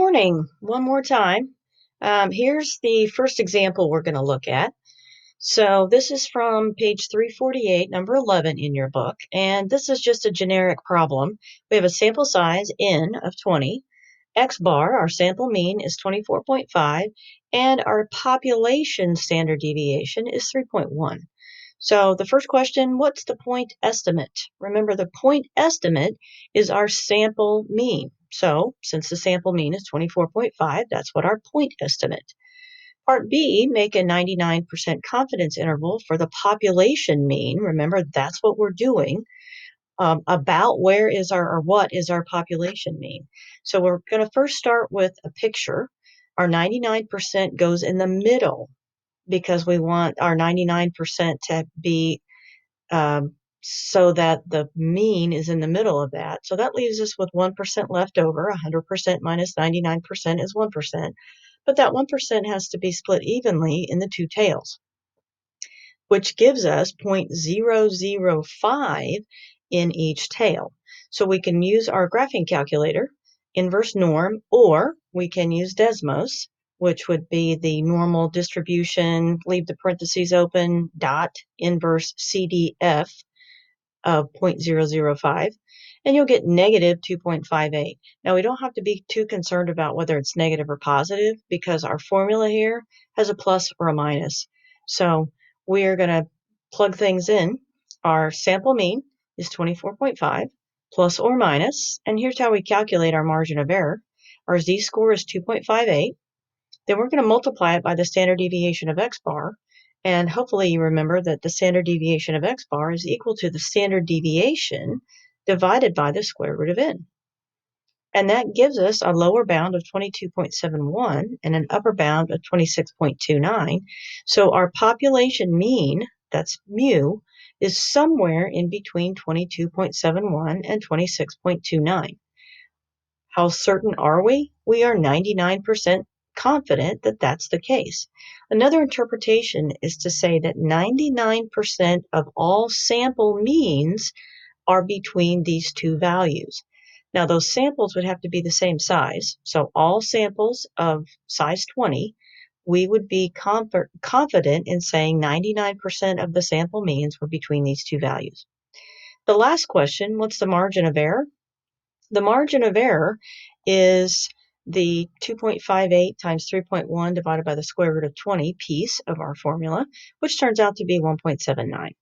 morning, one more time. Here's the first example we're going to look at. So this is from page 348, number 11 in your book, and this is just a generic problem. We have a sample size N of 20. X bar, our sample mean, is 24.5, and our population standard deviation is 3.1. So the first question, what's the point estimate? Remember, the point estimate is our sample mean. So since the sample mean is 24.5, that's what our point estimate. Part B, make a 99% confidence interval for the population mean. Remember, that's what we're doing. About where is our, or what is our population mean? So we're going to first start with a picture. Our 99% goes in the middle because we want our 99% to be so that the mean is in the middle of that. So that leaves us with 1% left over. 100% minus 99% is 1%. But that 1% has to be split evenly in the two tails, which gives us 0.005 in each tail. So we can use our graphing calculator, inverse norm, or we can use Desmos, which would be the normal distribution, leave the parentheses open, dot, inverse CDF of 0.005, and you'll get negative 2.58. Now, we don't have to be too concerned about whether it's negative or positive because our formula here has a plus or a minus. So we're going to plug things in. Our sample mean is 24.5 plus or minus, and here's how we calculate our margin of error. Our z-score is 2.58. Then we're going to multiply it by the standard deviation of x bar. And hopefully you remember that the standard deviation of x bar is equal to the standard deviation divided by the square root of n. And that gives us a lower bound of 22.71 and an upper bound of 26.29. So our population mean, that's mu, is somewhere in between 22.71 and 26.29. How certain are we? We are 99% confident that that's the case. Another interpretation is to say that 99% of all sample means are between these two values. Now, those samples would have to be the same size. So all samples of size 20, we would be confident in saying 99% of the sample means were between these two values. The last question, what's the margin of error? The margin of error is the 2.58 times 3.1 divided by the square root of 20 piece of our formula, which turns out to be 1.79.